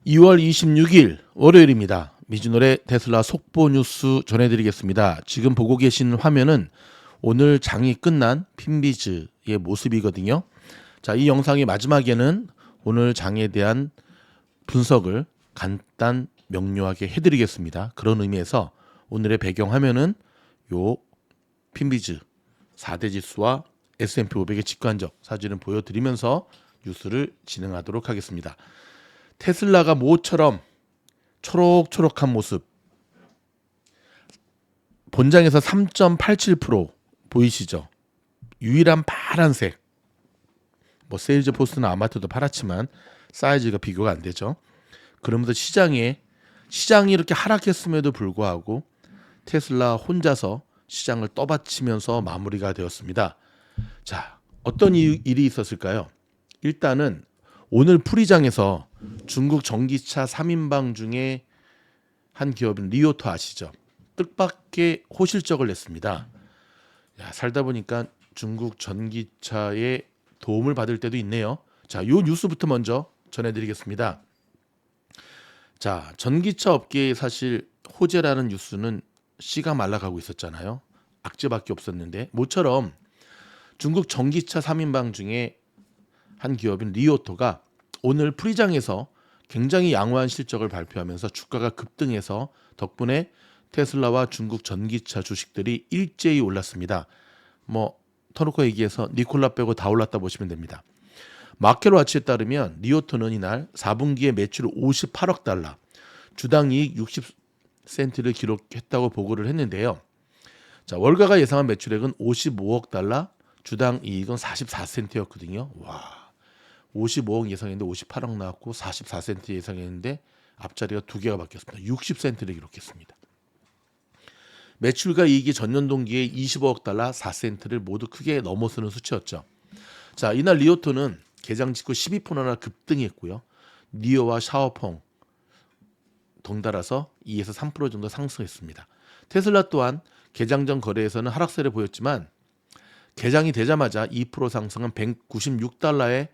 2월 26일 월요일입니다. 미주노래 테슬라 속보 뉴스 전해드리겠습니다. 지금 보고 계신 화면은 오늘 장이 끝난 핀비즈의 모습이거든요. 자, 이 영상의 마지막에는 오늘 장에 대한 분석을 간단 명료하게 해드리겠습니다. 그런 의미에서 오늘의 배경 화면은 요 핀비즈 4대 지수와 S&P 500의 직관적 사진을 보여드리면서 뉴스를 진행하도록 하겠습니다. 테슬라가 모처럼 초록초록한 모습, 본장에서 3.87% 보이시죠? 유일한 파란색. 뭐 세일즈 포스나 아마트도 파랗지만 사이즈가 비교가 안 되죠. 그러면서 시장이 이렇게 하락했음에도 불구하고 테슬라 혼자서 시장을 떠받치면서 마무리가 되었습니다. 자, 어떤 일이 있었을까요? 일단은 오늘 풀이장에서 중국 전기차 3인방 중에 한 기업인 리오토 아시죠? 뜻밖의 호실적을 냈습니다. 야, 살다 보니까 중국 전기차에 도움을 받을 때도 있네요. 자, 요 뉴스부터 먼저 전해드리겠습니다. 자, 전기차 업계에 사실 호재라는 뉴스는 씨가 말라가고 있었잖아요. 악재밖에 없었는데 모처럼 중국 전기차 3인방 중에 한 기업인 리오토가 오늘 풀이장에서 굉장히 양호한 실적을 발표하면서 주가가 급등해서 덕분에 테슬라와 중국 전기차 주식들이 일제히 올랐습니다. 뭐 터놓고 얘기해서 니콜라 빼고 다 올랐다 보시면 됩니다. 마켓워치에 따르면 리오토는 이날 4분기에 매출 58억 달러, 주당 이익 60센트를 기록했다고 보고를 했는데요. 자, 월가가 예상한 매출액은 55억 달러, 주당 이익은 44센트였거든요. 와. 55억 예상했는데 58억 나왔고 44센트 예상했는데 앞자리가 두 개가 바뀌었습니다. 60센트를 기록했습니다. 매출과 이익이 전년 동기에 25억 달러 4센트를 모두 크게 넘어서는 수치였죠. 자, 이날 리오토는 개장 직후 12%나 급등했고요. 니오와 샤오펑 덩달아서 2에서 3% 정도 상승했습니다. 테슬라 또한 개장 전 거래에서는 하락세를 보였지만 개장이 되자마자 2% 상승한 196달러에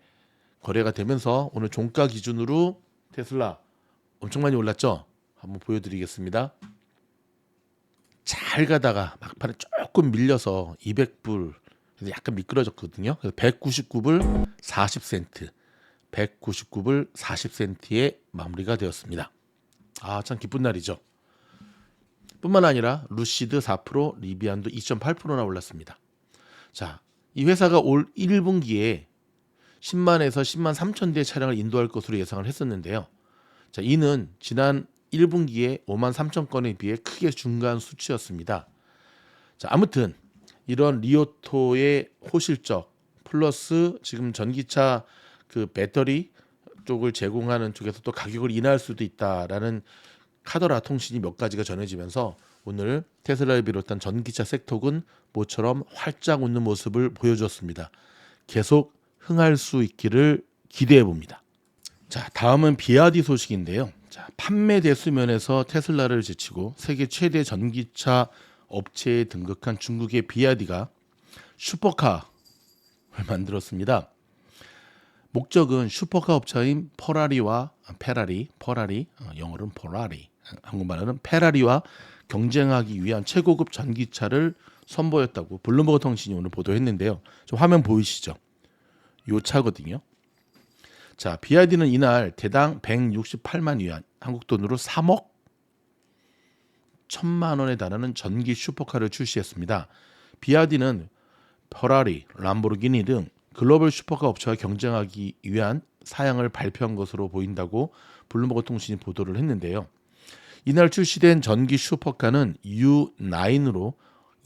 거래가 되면서 오늘 종가 기준으로 테슬라 엄청 많이 올랐죠. 한번 보여드리겠습니다. 잘 가다가 막판에 조금 밀려서 200불 약간 미끄러졌거든요. 그래서 199불 40센트 199불 40센트에 마무리가 되었습니다. 아, 참 기쁜 날이죠. 뿐만 아니라 루시드 4%, 리비안도 2.8%나 올랐습니다. 자, 이 회사가 올 1분기에 10만에서 10만 3천 대의 차량을 인도할 것으로 예상을 했었는데요. 자, 이는 지난 1분기에 5만 3천 건에 비해 크게 중간 수치였습니다. 자, 아무튼 이런 리오토의 호실적 플러스 지금 전기차 그 배터리 쪽을 제공하는 쪽에서 또 가격을 인하할 수도 있다라는 카더라 통신이 몇 가지가 전해지면서 오늘 테슬라를 비롯한 전기차 섹터군 모처럼 활짝 웃는 모습을 보여줬습니다. 계속 흥할 수 있기를 기대해 봅니다. 자, 다음은 비아디 소식인데요. 자, 판매 대수 면에서 테슬라를 제치고 세계 최대 전기차 업체에 등극한 중국의 비아디가 슈퍼카를 만들었습니다. 목적은 슈퍼카 업체인 페라리, 영어로는 포라리, 한국말로는 페라리와 경쟁하기 위한 최고급 전기차를 선보였다고 블룸버그 통신이 오늘 보도했는데요. 좀 화면 보이시죠? 요 차거든요. 자, 비아디는 이날 대당 168만 위안, 한국 돈으로 3억 1천만 원에 달하는 전기 슈퍼카를 출시했습니다. 비아디는 페라리, 람보르기니 등 글로벌 슈퍼카 업체와 경쟁하기 위한 사양을 발표한 것으로 보인다고 블룸버그 통신이 보도를 했는데요. 이날 출시된 전기 슈퍼카는 U9으로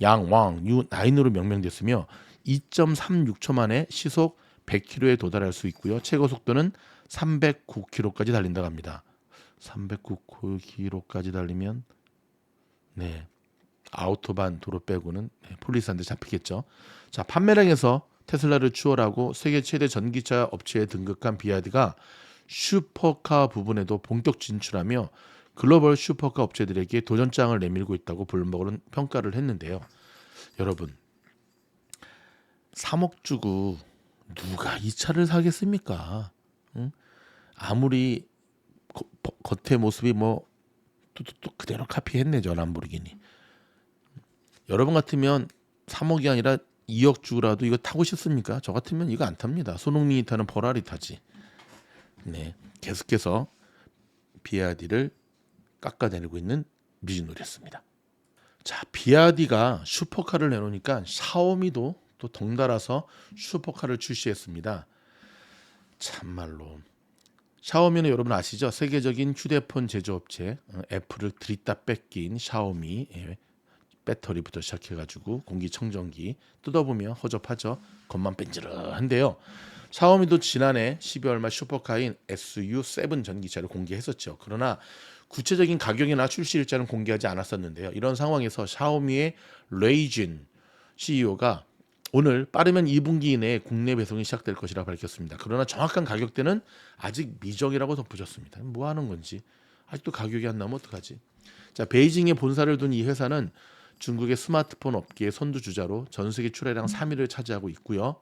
양왕 U9으로 명명됐으며 2.36초 만에 시속 100km에 도달할 수 있고요. 최고 속도는 309km까지 달린다고 합니다. 309km까지 달리면 네, 아우토반 도로 빼고는 폴리스한테 잡히겠죠. 자, 판매량에서 테슬라를 추월하고 세계 최대 전기차 업체에 등극한 비아디가 슈퍼카 부분에도 본격 진출하며 글로벌 슈퍼카 업체들에게 도전장을 내밀고 있다고 블룸버그는 평가를 했는데요. 여러분, 3억 주고 누가 이 차를 사겠습니까? 응? 아무리 겉의 모습이 뭐 또 그대로 카피했네죠. 람보르기니. 여러분 같으면 3억이 아니라 2억 주라도 이거 타고 싶습니까? 저 같으면 이거 안 탑니다. 손흥민이 타는 버라리 타지. 네, 계속해서 비아디를 깎아내리고 있는 미즈노리였습니다. 자, 비아디가 슈퍼카를 내놓으니까 샤오미도 또 덩달아서 슈퍼카를 출시했습니다. 참말로 샤오미는 여러분 아시죠? 세계적인 휴대폰 제조업체 애플을 들이다 뺏긴 샤오미 배터리부터 시작해가지고 공기청정기 뜯어보면 허접하죠. 겉만 뺀질한데요. 샤오미도 지난해 12월 말 슈퍼카인 SU7 전기차를 공개했었죠. 그러나 구체적인 가격이나 출시 일자는 공개하지 않았었는데요. 이런 상황에서 샤오미의 레이진 CEO가 오늘 빠르면 2분기 이내에 국내 배송이 시작될 것이라 밝혔습니다. 그러나 정확한 가격대는 아직 미정이라고 덧붙였습니다. 뭐 하는 건지 아직도 가격이 안 나오면 어떡하지? 자, 베이징에 본사를 둔 이 회사는 중국의 스마트폰 업계의 선두주자로 전 세계 출하량 3위를 차지하고 있고요.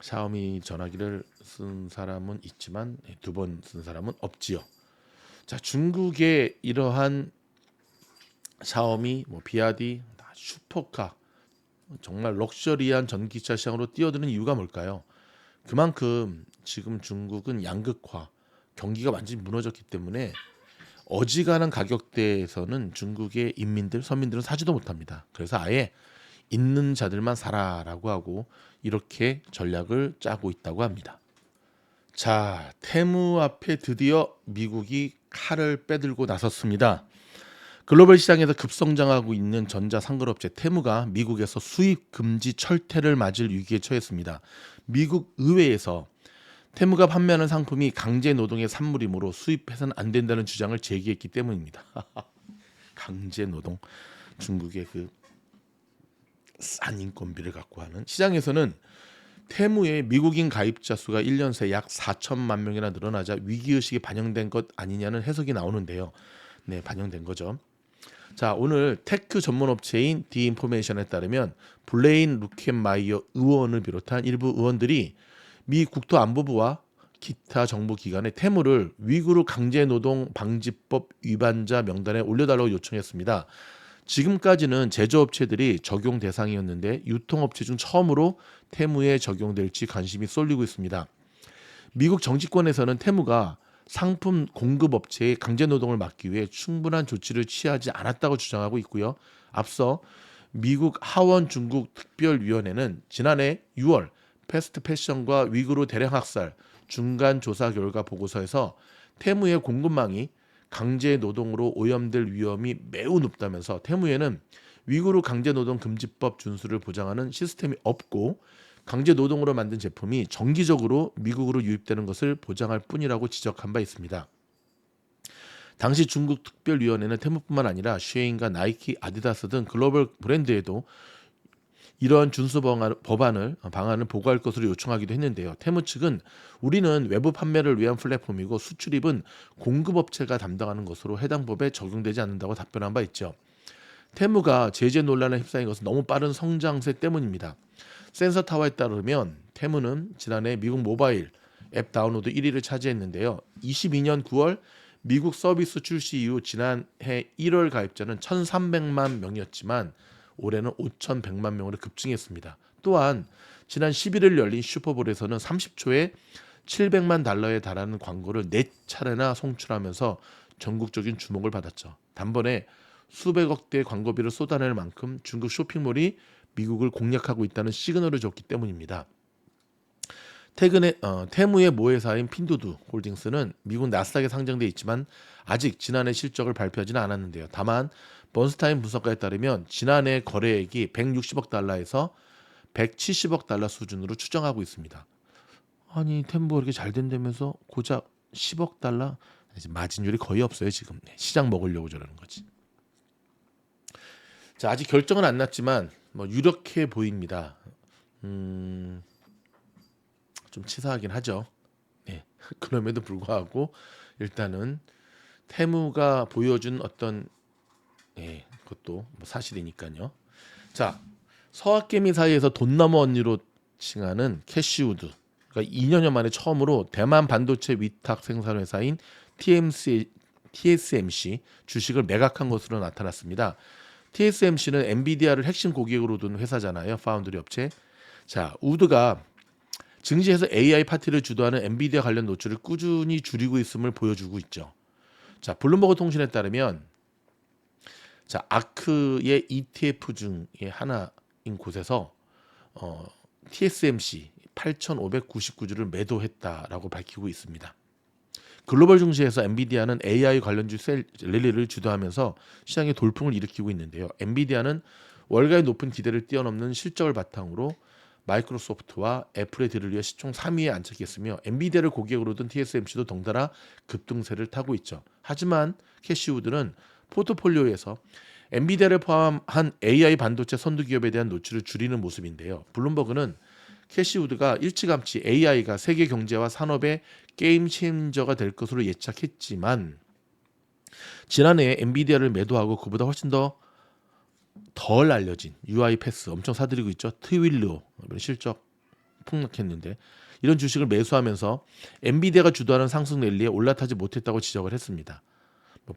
샤오미 전화기를 쓴 사람은 있지만 2번 쓴 사람은 없지요. 자, 중국의 이러한 샤오미, 비아디, 슈퍼카 정말 럭셔리한 전기차 시장으로 뛰어드는 이유가 뭘까요? 그만큼 지금 중국은 양극화, 경기가 완전히 무너졌기 때문에 어지간한 가격대에서는 중국의 인민들, 서민들은 사지도 못합니다. 그래서 아예 있는 자들만 사라라고 하고 이렇게 전략을 짜고 있다고 합니다. 자, 테무 앞에 드디어 미국이 칼을 빼들고 나섰습니다. 글로벌 시장에서 급성장하고 있는 전자상거래업체 테무가 미국에서 수입 금지 철퇴를 맞을 위기에 처했습니다. 미국 의회에서 테무가 판매하는 상품이 강제 노동의 산물이므로 수입해서는 안 된다는 주장을 제기했기 때문입니다. 강제 노동, 중국의 그 싼 인건비를 갖고 하는 시장에서는 테무의 미국인 가입자 수가 1년 새 약 4천만 명이나 늘어나자 위기의식이 반영된 것 아니냐는 해석이 나오는데요. 네, 반영된 거죠. 자, 오늘 테크 전문 업체인 디인포메이션에 따르면 블레인 루켄마이어 의원을 비롯한 일부 의원들이 미 국토안보부와 기타 정부 기관의 테무를 위구르 강제노동 방지법 위반자 명단에 올려달라고 요청했습니다. 지금까지는 제조업체들이 적용 대상이었는데 유통업체 중 처음으로 테무에 적용될지 관심이 쏠리고 있습니다. 미국 정치권에서는 테무가 상품 공급업체의 강제노동을 막기 위해 충분한 조치를 취하지 않았다고 주장하고 있고요. 앞서 미국 하원 중국 특별위원회는 지난해 6월 패스트 패션과 위구르 대량 학살 중간 조사 결과 보고서에서 테무의 공급망이 강제 노동으로 오염될 위험이 매우 높다면서 테무에는 위구르 강제노동 금지법 준수를 보장하는 시스템이 없고 강제 노동으로 만든 제품이 정기적으로 미국으로 유입되는 것을 보장할 뿐이라고 지적한 바 있습니다. 당시 중국 특별위원회는 테무뿐만 아니라 쉐인과 나이키, 아디다스 등 글로벌 브랜드에도 이러한 준수 방안을 보고할 것으로 요청하기도 했는데요. 테무 측은 우리는 외부 판매를 위한 플랫폼이고 수출입은 공급업체가 담당하는 것으로 해당 법에 적용되지 않는다고 답변한 바 있죠. 테무가 제재 논란에 휩싸인 것은 너무 빠른 성장세 때문입니다. 센서타워에 따르면 테무는 지난해 미국 모바일 앱 다운로드 1위를 차지했는데요. 22년 9월 미국 서비스 출시 이후 지난해 1월 가입자는 1,300만 명이었지만 올해는 5,100만 명으로 급증했습니다. 또한 지난 11일 열린 슈퍼볼에서는 30초에 700만 달러에 달하는 광고를 4차례나 송출하면서 전국적인 주목을 받았죠. 단번에 수백억 대의 광고비를 쏟아낼 만큼 중국 쇼핑몰이 미국을 공략하고 있다는 시그널을 줬기 때문입니다. 테무의 모회사인 핀두두 홀딩스는 미국 나스닥에 상장돼 있지만 아직 지난해 실적을 발표하지는 않았는데요. 다만 번스타인 분석가에 따르면 지난해 거래액이 160억 달러에서 170억 달러 수준으로 추정하고 있습니다. 아니 테무가 이렇게 잘 된다면서 고작 10억 달러? 마진율이 거의 없어요 지금. 시장 먹으려고 저러는 거지. 자, 아직 결정은 안 났지만 유력해 보입니다. 좀 치사하긴 하죠. 네. 그럼에도 불구하고 일단은 테무가 보여준 어떤 그것도 사실이니까요. 자, 서학개미 사이에서 돈 넘어 언니로 칭하는 캐시우드 그러니까 2년여 만에 처음으로 대만 반도체 위탁 생산 회사인 TSMC 주식을 매각한 것으로 나타났습니다. TSMC는 엔비디아를 핵심 고객으로 둔 회사잖아요. 파운드리 업체. 자, 우드가 증시에서 AI 파티를 주도하는 엔비디아 관련 노출을 꾸준히 줄이고 있음을 보여주고 있죠. 자, 블룸버그 통신에 따르면 자, 아크의 ETF 중에 하나인 곳에서 TSMC 8,599주를 매도했다라고 밝히고 있습니다. 글로벌 증시에서 엔비디아는 AI 관련주 랠리를 주도하면서 시장에 돌풍을 일으키고 있는데요. 엔비디아는 월가의 높은 기대를 뛰어넘는 실적을 바탕으로 마이크로소프트와 애플의 뒤를 이어 시총 3위에 안착했으며 엔비디아를 고객으로 둔 TSMC도 덩달아 급등세를 타고 있죠. 하지만 캐시우드는 포트폴리오에서 엔비디아를 포함한 AI 반도체 선두 기업에 대한 노출을 줄이는 모습인데요. 블룸버그는 캐시우드가 일찌감치 AI가 세계 경제와 산업의 게임 체인저가 될 것으로 예측했지만 지난해에 엔비디아를 매도하고 그보다 훨씬 덜 알려진 UiPath 엄청 사들이고 있죠. 트윌로 실적 폭락했는데 이런 주식을 매수하면서 엔비디아가 주도하는 상승 랠리에 올라타지 못했다고 지적을 했습니다.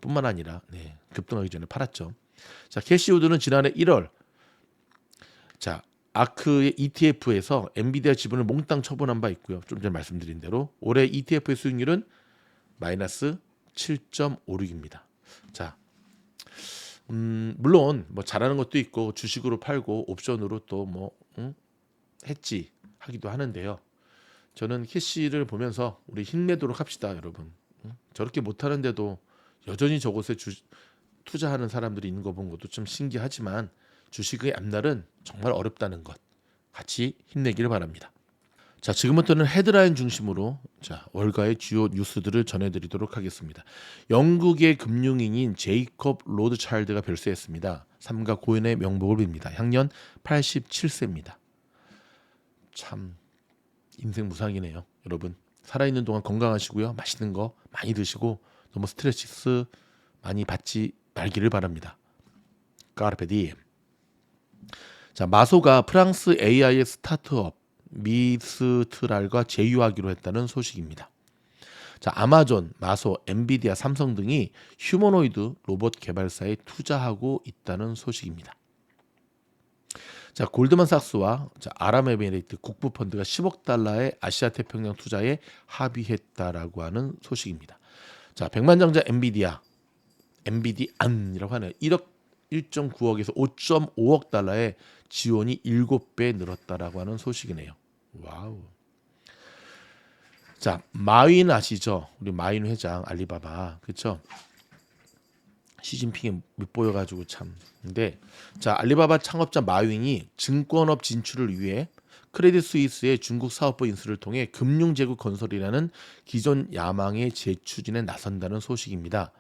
뿐만 아니라 급등하기 전에 팔았죠. 자, 캐시우드는 지난해 1월 자 아크의 ETF에서 엔비디아 지분을 몽땅 처분한 바 있고요. 좀 전에 말씀드린 대로 올해 ETF의 수익률은 마이너스 7.56입니다. 자, 물론 뭐 잘하는 것도 있고 주식으로 팔고 옵션으로 또 해지 하기도 하는데요. 저는 캐시를 보면서 우리 힘내도록 합시다, 여러분. 저렇게 못하는데도 여전히 저곳에 투자하는 사람들이 있는 거 본 것도 좀 신기하지만 주식의 앞날은 정말 어렵다는 것 같이 힘내기를 바랍니다. 자, 지금부터는 헤드라인 중심으로 월가의 주요 뉴스들을 전해드리도록 하겠습니다. 영국의 금융인인 제이콥 로드차일드가 별세했습니다. 삼가 고인의 명복을 빕니다. 향년 87세입니다. 참 인생 무상이네요. 여러분 살아있는 동안 건강하시고요. 맛있는 거 많이 드시고 너무 스트레스 많이 받지 말기를 바랍니다. 까르페 디엠. 자, 마소가 프랑스 AI의 스타트업 미스트랄과 제휴하기로 했다는 소식입니다. 자, 아마존, 마소, 엔비디아, 삼성 등이 휴머노이드 로봇 개발사에 투자하고 있다는 소식입니다. 자, 골드만삭스와 아랍에미레이트 국부펀드가 10억 달러의 아시아 태평양 투자에 합의했다라고 하는 소식입니다. 자, 백만장자 엔비디안이라고 하네요. 1.9억에서 5.5억 달러의 지원이 7배 늘었다라고 하는 소식이네요. 와우. 자, 마윈 아시죠? 우리 마윈 회장 알리바바. 그렇죠? 시진핑이 못 보여가지고 참. 근데 자, 알리바바 창업자 마윈이 증권업 진출을 위해 크레딧 스위스의 중국 사업부 인수를 통해 금융제국 건설이라는 기존 야망의 재추진에 나선다는 소식입니다.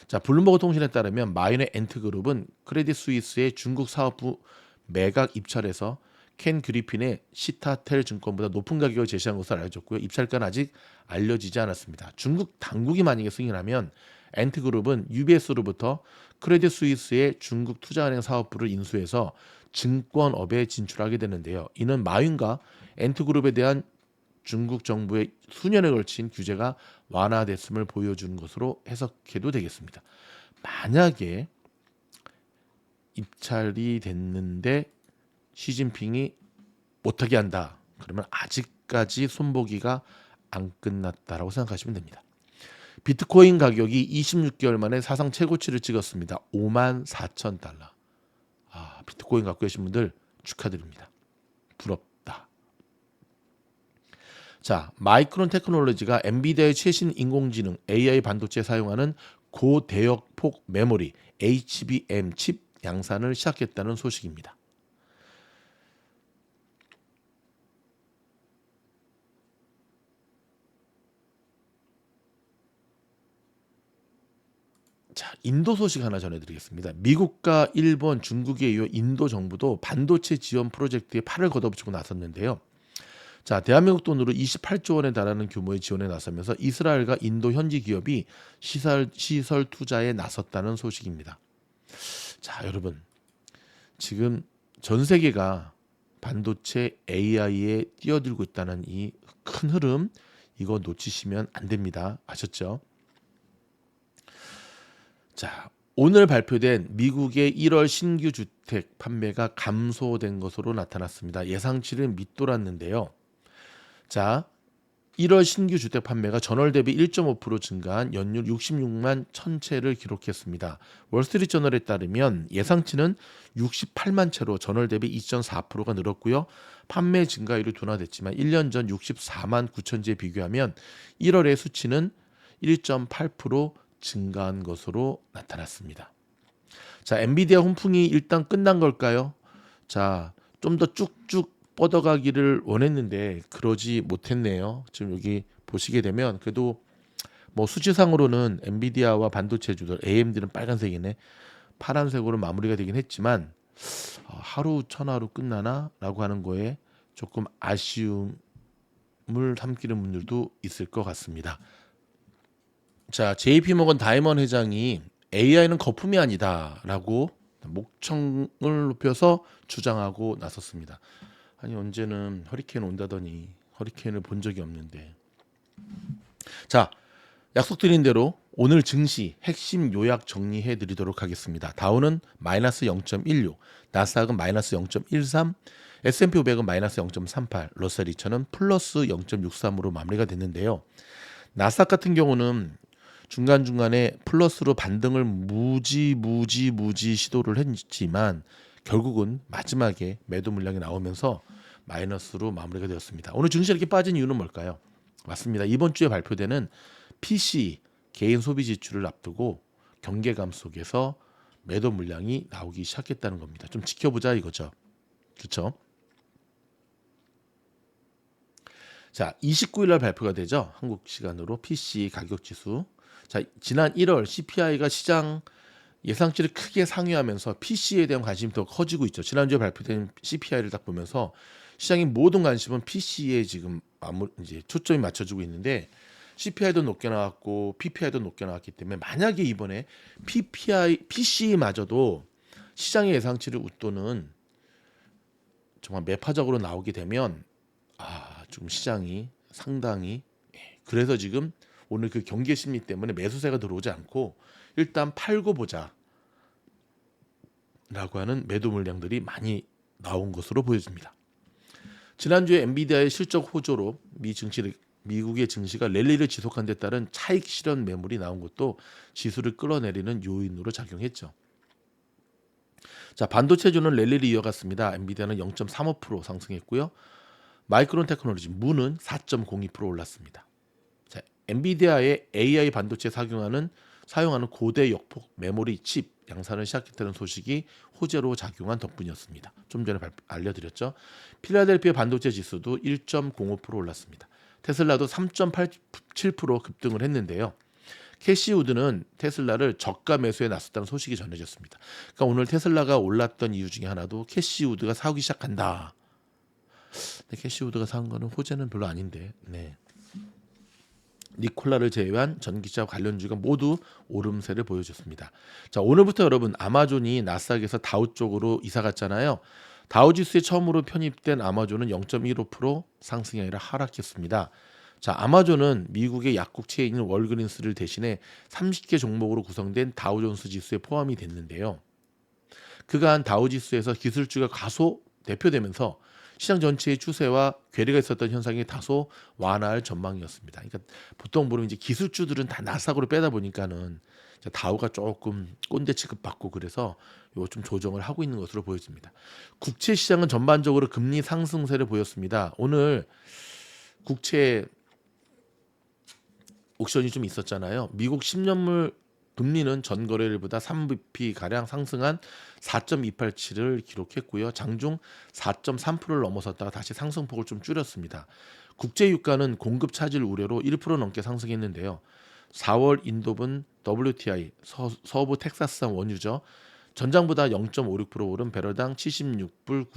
자, 블룸버그 통신에 따르면 마윈의 엔트그룹은 크레딧 스위스의 중국 사업부 매각 입찰에서 켄 그리핀의 시타텔 증권보다 높은 가격을 제시한 것으로 알려졌고요. 입찰가는 아직 알려지지 않았습니다. 중국 당국이 만약에 승인하면 엔트그룹은 UBS로부터 크레딧 스위스의 중국 투자은행 사업부를 인수해서 증권업에 진출하게 되는데요. 이는 마윈과 엔트그룹에 대한 중국 정부의 수년에 걸친 규제가 완화됐음을 보여주는 것으로 해석해도 되겠습니다. 만약에 입찰이 됐는데 시진핑이 못하게 한다. 그러면 아직까지 손보기가 안 끝났다라고 생각하시면 됩니다. 비트코인 가격이 26개월 만에 사상 최고치를 찍었습니다. 54,000달러. 아, 비트코인 갖고 계신 분들 축하드립니다. 부럽다. 자, 마이크론 테크놀로지가 엔비디아의 최신 인공지능 AI 반도체에 사용하는 고대역폭 메모리 HBM 칩 양산을 시작했다는 소식입니다. 자, 인도 소식 하나 전해드리겠습니다. 미국과 일본, 중국에 이어 인도 정부도 반도체 지원 프로젝트에 팔을 걷어붙이고 나섰는데요. 자, 대한민국 돈으로 28조 원에 달하는 규모의 지원에 나서면서 이스라엘과 인도 현지 기업이 시설 투자에 나섰다는 소식입니다. 자, 여러분 지금 전 세계가 반도체 AI에 뛰어들고 있다는 이 큰 흐름, 이거 놓치시면 안 됩니다. 아셨죠? 자, 오늘 발표된 미국의 1월 신규 주택 판매가 감소된 것으로 나타났습니다. 예상치를 밑돌았는데요. 자, 1월 신규 주택 판매가 전월 대비 1.5% 증가한 연율 66만 1000채를 기록했습니다. 월스트리트저널에 따르면 예상치는 68만 채로 전월 대비 2.4%가 늘었고요. 판매 증가율이 둔화됐지만 1년 전 64만 9천지에 비교하면 1월의 수치는 1.8% 증가한 것으로 나타났습니다. 자, 엔비디아 훈풍이 일단 끝난 걸까요? 자, 좀 더 쭉쭉 뻗어가기를 원했는데 그러지 못했네요. 지금 여기 보시게 되면 그래도 뭐 수치상으로는 엔비디아와 반도체주들 AMD는 빨간색이네, 파란색으로 마무리가 되긴 했지만 하루 천하로 끝나나라고 하는 거에 조금 아쉬움을 삼키는 분들도 있을 것 같습니다. 자, JP모건 다이먼 회장이 AI는 거품이 아니다라고 목청을 높여서 주장하고 나섰습니다. 아니, 언제는 허리케인 온다더니 허리케인을 본 적이 없는데. 자, 약속드린 대로 오늘 증시 핵심 요약 정리해 드리도록 하겠습니다. 다우는 마이너스 0.16, 나스닥은 마이너스 0.13, S&P 500은 마이너스 0.38, 러셀 2000은 플러스 0.63으로 마무리가 됐는데요. 나스닥 같은 경우는 중간중간에 플러스로 반등을 무지 시도를 했지만 결국은 마지막에 매도 물량이 나오면서 마이너스로 마무리가 되었습니다. 오늘 증시 이렇게 빠진 이유는 뭘까요? 맞습니다. 이번 주에 발표되는 PC 개인 소비 지출을 앞두고 경계감 속에서 매도 물량이 나오기 시작했다는 겁니다. 좀 지켜보자 이거죠. 그렇죠? 자, 29일 날 발표가 되죠. 한국 시간으로 PC 가격 지수. 자, 지난 1월 CPI가 시장 예상치를 크게 상회하면서 PC에 대한 관심이 더 커지고 있죠. 지난주에 발표된 CPI를 딱 보면서 시장의 모든 관심은 PC에 지금 이제 초점이 맞춰지고 있는데 CPI도 높게 나왔고 PPI도 높게 나왔기 때문에 만약에 이번에 PC마저도 시장의 예상치를 웃도는 정말 매파적으로 나오게 되면 지금 시장이 상당히 그래서 지금 오늘 그 경계 심리 때문에 매수세가 들어오지 않고 일단 팔고 보자 라고 하는 매도 물량들이 많이 나온 것으로 보여집니다. 지난주에 엔비디아의 실적 호조로 미국의 증시가 랠리를 지속한 데 따른 차익 실현 매물이 나온 것도 지수를 끌어내리는 요인으로 작용했죠. 자, 반도체주는 랠리를 이어갔습니다. 엔비디아는 0.35% 상승했고요. 마이크론 테크놀로지 무는 4.02% 올랐습니다. 자, 엔비디아의 AI 반도체 사용하는 고대 역폭 메모리 칩 양산을 시작했다는 소식이 호재로 작용한 덕분이었습니다. 좀 전에 알려드렸죠. 필라델피아 반도체 지수도 1.05% 올랐습니다. 테슬라도 3.87% 급등을 했는데요. 캐시우드는 테슬라를 저가 매수에 나섰다는 소식이 전해졌습니다. 그러니까 오늘 테슬라가 올랐던 이유 중에 하나도 캐시우드가 사오기 시작한다. 근데 캐시우드가 사온 거는 호재는 별로 아닌데. 네. 니콜라를 제외한 전기차 관련주가 모두 오름세를 보여줬습니다. 자, 오늘부터 여러분 아마존이 나스닥에서 다우 쪽으로 이사 갔잖아요. 다우지수에 처음으로 편입된 아마존은 0.15% 상승이 아니라 하락했습니다. 자, 아마존은 미국의 약국 체인인 월그린스를 대신해 30개 종목으로 구성된 다우존스 지수에 포함이 됐는데요. 그간 다우지수에서 기술주가 다소 대표되면서 시장 전체의 추세와 괴리가 있었던 현상이 다소 완화할 전망이었습니다. 그러니까 보통 보면 이제 기술주들은 다 나스닥으로 빼다 보니까는 다우가 조금 꼰대 취급받고 그래서 이거 좀 조정을 하고 있는 것으로 보여집니다. 국채 시장은 전반적으로 금리 상승세를 보였습니다. 오늘 국채 옥션이 좀 있었잖아요. 미국 10년물 금리는 전 거래일보다 3bp 가량 상승한 4.287을 기록했고요. 장중 4.3%를 넘어섰다가 다시 상승폭을 좀 줄였습니다. 국제 유가는 공급 차질 우려로 1% 넘게 상승했는데요. 4월 인도분 WTI 서부 텍사스산 원유죠. 전장보다 0.56% 오른 배럴당 76불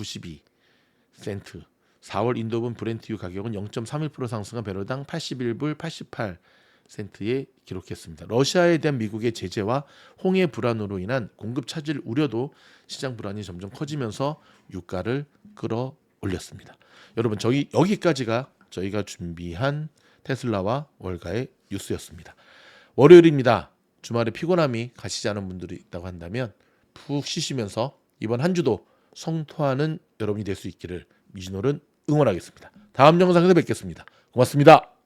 92센트. 4월 인도분 브렌트유 가격은 0.31% 상승한 배럴당 81불 88센트에 기록했습니다. 러시아에 대한 미국의 제재와 홍해 불안으로 인한 공급 차질 우려도 시장 불안이 점점 커지면서 유가를 올렸습니다. 여러분 여기까지가 저희가 준비한 테슬라와 월가의 뉴스였습니다. 월요일입니다. 주말에 피곤함이 가시지 않은 분들이 있다고 한다면 푹 쉬시면서 이번 한 주도 성토하는 여러분이 될 수 있기를 미주노는 응원하겠습니다. 다음 영상에서 뵙겠습니다. 고맙습니다.